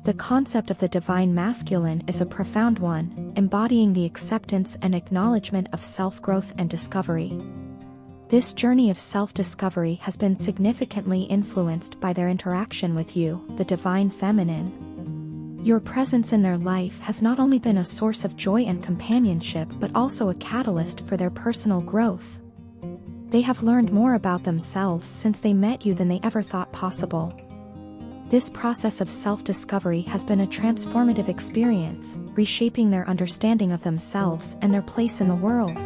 The concept of the divine masculine is a profound one, embodying the acceptance and acknowledgement of self-growth and discovery. This journey of self-discovery has been significantly influenced by their interaction with you, the divine feminine. Your presence in their life has not only been a source of joy and companionship but also a catalyst for their personal growth. They have learned more about themselves since they met you than they ever thought possible. This process of self-discovery has been a transformative experience, reshaping their understanding of themselves and their place in the world.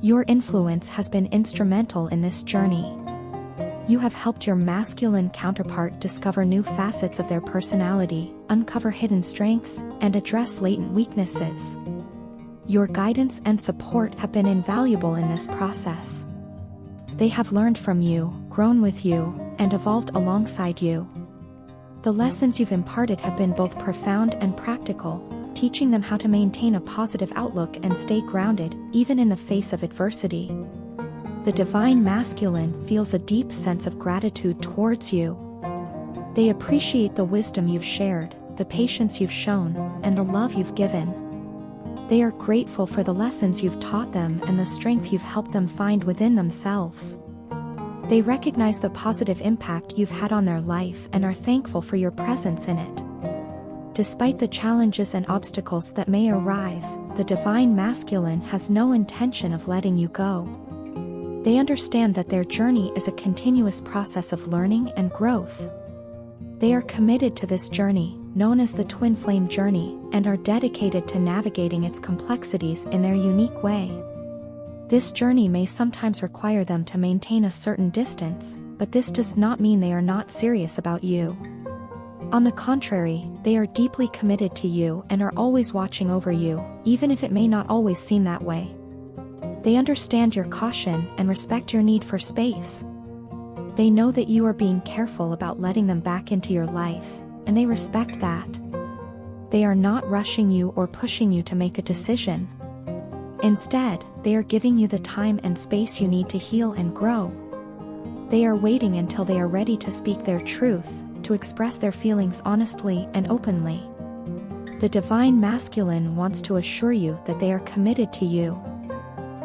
Your influence has been instrumental in this journey. You have helped your masculine counterpart discover new facets of their personality, uncover hidden strengths, and address latent weaknesses. Your guidance and support have been invaluable in this process. They have learned from you, grown with you, and evolved alongside you. The lessons you've imparted have been both profound and practical, teaching them how to maintain a positive outlook and stay grounded, even in the face of adversity. The divine masculine feels a deep sense of gratitude towards you. They appreciate the wisdom you've shared, the patience you've shown, and the love you've given. They are grateful for the lessons you've taught them and the strength you've helped them find within themselves. They recognize the positive impact you've had on their life and are thankful for your presence in it. Despite the challenges and obstacles that may arise, the divine masculine has no intention of letting you go. They understand that their journey is a continuous process of learning and growth. They are committed to this journey, known as the twin flame journey, and are dedicated to navigating its complexities in their unique way. This journey may sometimes require them to maintain a certain distance, but this does not mean they are not serious about you. On the contrary, they are deeply committed to you and are always watching over you, even if it may not always seem that way. They understand your caution and respect your need for space. They know that you are being careful about letting them back into your life, and they respect that. They are not rushing you or pushing you to make a decision. Instead, they are giving you the time and space you need to heal and grow. They are waiting until they are ready to speak their truth, to express their feelings honestly and openly. The divine masculine wants to assure you that they are committed to you.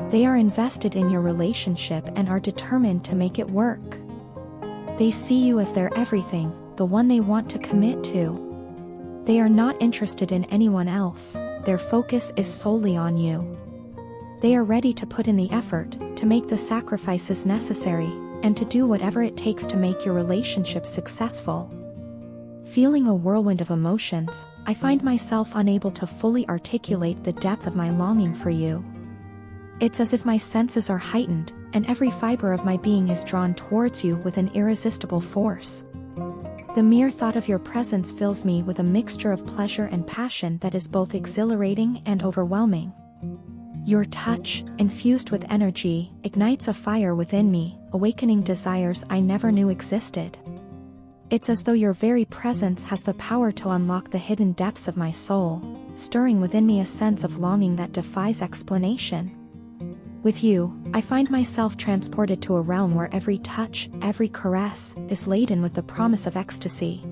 They are invested in your relationship and are determined to make it work. They see you as their everything, the one they want to commit to. They are not interested in anyone else, their focus is solely on you. They are ready to put in the effort, to make the sacrifices necessary, and to do whatever it takes to make your relationship successful. Feeling a whirlwind of emotions, I find myself unable to fully articulate the depth of my longing for you. It's as if my senses are heightened, and every fiber of my being is drawn towards you with an irresistible force. The mere thought of your presence fills me with a mixture of pleasure and passion that is both exhilarating and overwhelming. Your touch, infused with energy, ignites a fire within me, awakening desires I never knew existed. It's as though your very presence has the power to unlock the hidden depths of my soul, stirring within me a sense of longing that defies explanation. With you, I find myself transported to a realm where every touch, every caress, is laden with the promise of ecstasy.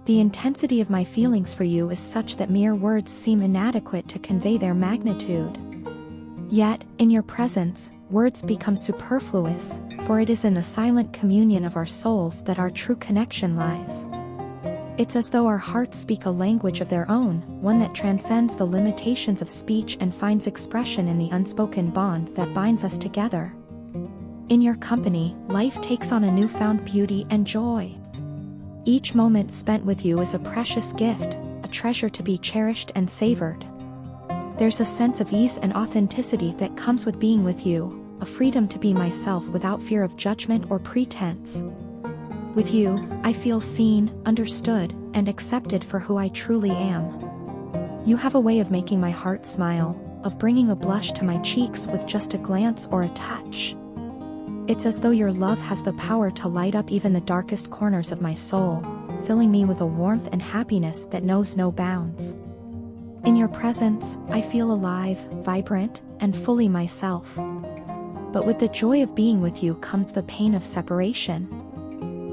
The intensity of my feelings for you is such that mere words seem inadequate to convey their magnitude. Yet, in your presence, words become superfluous, for it is in the silent communion of our souls that our true connection lies. It's as though our hearts speak a language of their own, one that transcends the limitations of speech and finds expression in the unspoken bond that binds us together. In your company, life takes on a newfound beauty and joy. Each moment spent with you is a precious gift, a treasure to be cherished and savored. There's a sense of ease and authenticity that comes with being with you, a freedom to be myself without fear of judgment or pretense. With you, I feel seen, understood, and accepted for who I truly am. You have a way of making my heart smile, of bringing a blush to my cheeks with just a glance or a touch. It's as though your love has the power to light up even the darkest corners of my soul, filling me with a warmth and happiness that knows no bounds. In your presence, I feel alive, vibrant, and fully myself. But with the joy of being with you comes the pain of separation.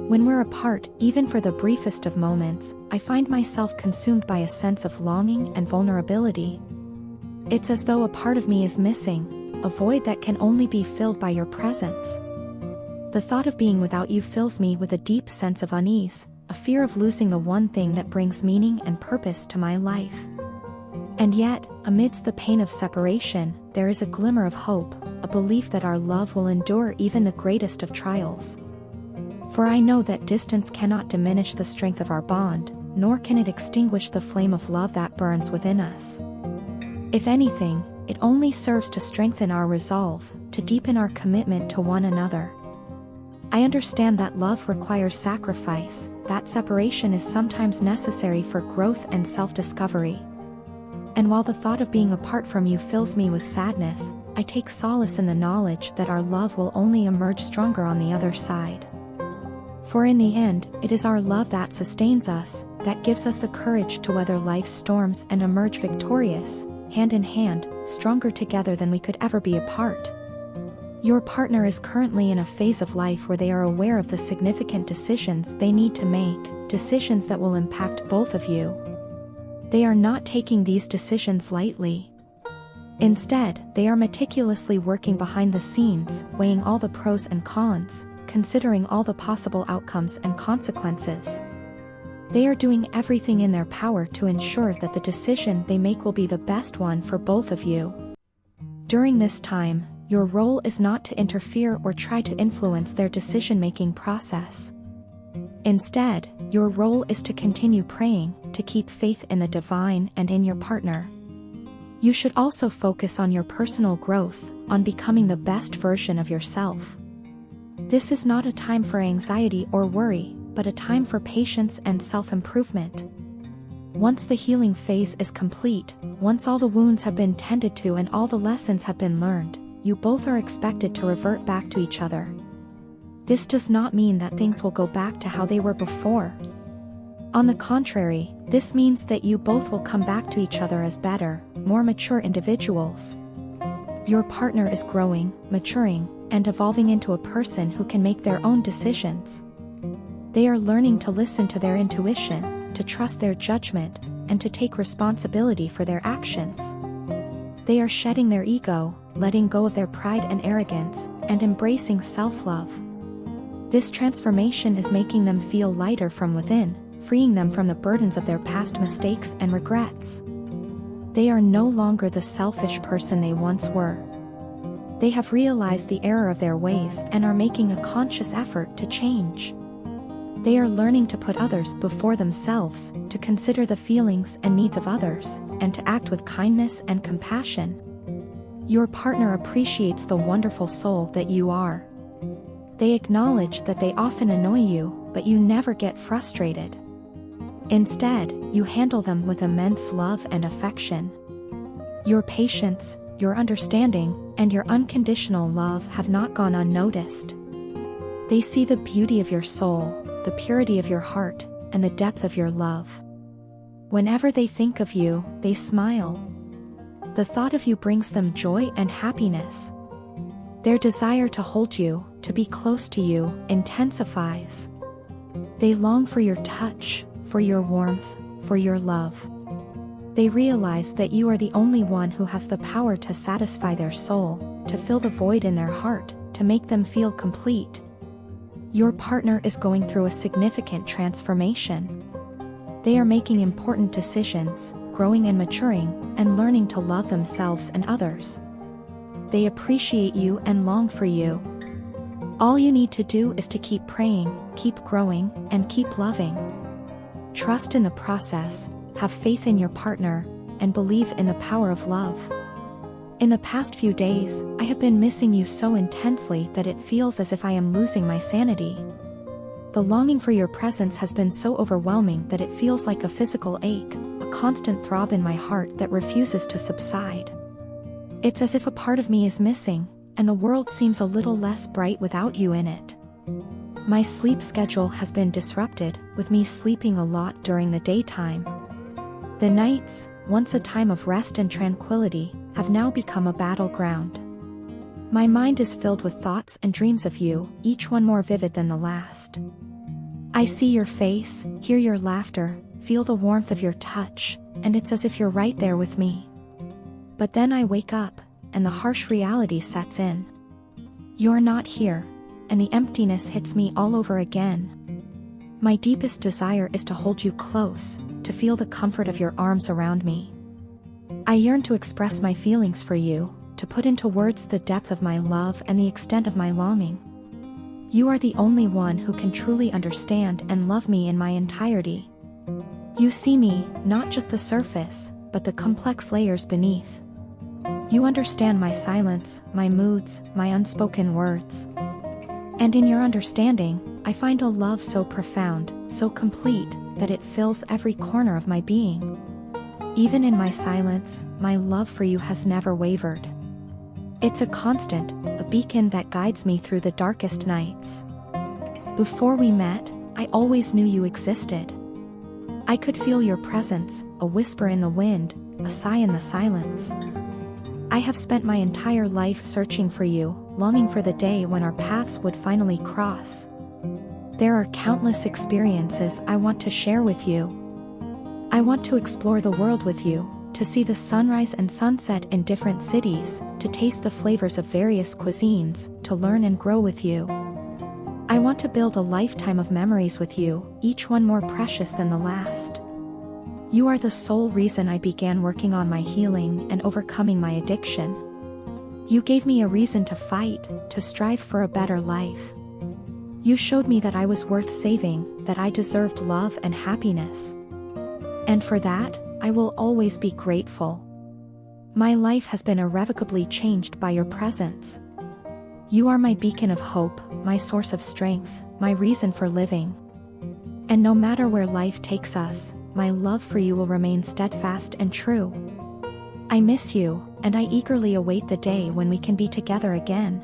When we're apart, even for the briefest of moments, I find myself consumed by a sense of longing and vulnerability. It's as though a part of me is missing, a void that can only be filled by your presence. The thought of being without you fills me with a deep sense of unease, a fear of losing the one thing that brings meaning and purpose to my life. And yet, amidst the pain of separation, there is a glimmer of hope, a belief that our love will endure even the greatest of trials. For I know that distance cannot diminish the strength of our bond, nor can it extinguish the flame of love that burns within us. If anything, it only serves to strengthen our resolve, to deepen our commitment to one another. I understand that love requires sacrifice, that separation is sometimes necessary for growth and self-discovery. And while the thought of being apart from you fills me with sadness, I take solace in the knowledge that our love will only emerge stronger on the other side. For in the end, it is our love that sustains us, that gives us the courage to weather life's storms and emerge victorious, hand in hand, stronger together than we could ever be apart. Your partner is currently in a phase of life where they are aware of the significant decisions they need to make, decisions that will impact both of you. They are not taking these decisions lightly. Instead, they are meticulously working behind the scenes, weighing all the pros and cons, considering all the possible outcomes and consequences. They are doing everything in their power to ensure that the decision they make will be the best one for both of you. During this time, your role is not to interfere or try to influence their decision-making process. Instead, your role is to continue praying, to keep faith in the divine and in your partner. You should also focus on your personal growth, on becoming the best version of yourself. This is not a time for anxiety or worry, but a time for patience and self-improvement. Once the healing phase is complete, once all the wounds have been tended to and all the lessons have been learned, you both are expected to revert back to each other. This does not mean that things will go back to how they were before. On the contrary, this means that you both will come back to each other as better, more mature individuals. Your partner is growing, maturing, and evolving into a person who can make their own decisions. They are learning to listen to their intuition, to trust their judgment, and to take responsibility for their actions. They are shedding their ego, letting go of their pride and arrogance, and embracing self-love. This transformation is making them feel lighter from within, freeing them from the burdens of their past mistakes and regrets. They are no longer the selfish person they once were. They have realized the error of their ways and are making a conscious effort to change. They are learning to put others before themselves, to consider the feelings and needs of others, and to act with kindness and compassion. Your partner appreciates the wonderful soul that you are. They acknowledge that they often annoy you, but you never get frustrated. Instead, you handle them with immense love and affection. Your patience, your understanding, and your unconditional love have not gone unnoticed. They see the beauty of your soul, the purity of your heart, and the depth of your love. Whenever they think of you, they smile. The thought of you brings them joy and happiness. Their desire to hold you, to be close to you, intensifies. They long for your touch, for your warmth, for your love. They realize that you are the only one who has the power to satisfy their soul, to fill the void in their heart, to make them feel complete. Your partner is going through a significant transformation. They are making important decisions, growing and maturing, and learning to love themselves and others. They appreciate you and long for you. All you need to do is to keep praying, keep growing, and keep loving. Trust in the process, have faith in your partner, and believe in the power of love. In the past few days, I have been missing you so intensely that it feels as if I am losing my sanity. The longing for your presence has been so overwhelming that it feels like a physical ache, a constant throb in my heart that refuses to subside. It's as if a part of me is missing, and the world seems a little less bright without you in it. My sleep schedule has been disrupted, with me sleeping a lot during the daytime. The nights, once a time of rest and tranquility, have now become a battleground. My mind is filled with thoughts and dreams of you, each one more vivid than the last. I see your face, hear your laughter, feel the warmth of your touch, and it's as if you're right there with me. But then I wake up, and the harsh reality sets in. You're not here, and the emptiness hits me all over again. My deepest desire is to hold you close, to feel the comfort of your arms around me. I yearn to express my feelings for you, to put into words the depth of my love and the extent of my longing. You are the only one who can truly understand and love me in my entirety. You see me, not just the surface, but the complex layers beneath. You understand my silence, my moods, my unspoken words. And in your understanding, I find a love so profound, so complete, that it fills every corner of my being. Even in my silence, my love for you has never wavered. It's a constant, a beacon that guides me through the darkest nights. Before we met, I always knew you existed. I could feel your presence, a whisper in the wind, a sigh in the silence. I have spent my entire life searching for you, longing for the day when our paths would finally cross. There are countless experiences I want to share with you. I want to explore the world with you, to see the sunrise and sunset in different cities, to taste the flavors of various cuisines, to learn and grow with you. I want to build a lifetime of memories with you, each one more precious than the last. You are the sole reason I began working on my healing and overcoming my addiction. You gave me a reason to fight, to strive for a better life. You showed me that I was worth saving, that I deserved love and happiness. And for that, I will always be grateful. My life has been irrevocably changed by your presence. You are my beacon of hope, my source of strength, my reason for living. And no matter where life takes us, my love for you will remain steadfast and true. I miss you, and I eagerly await the day when we can be together again.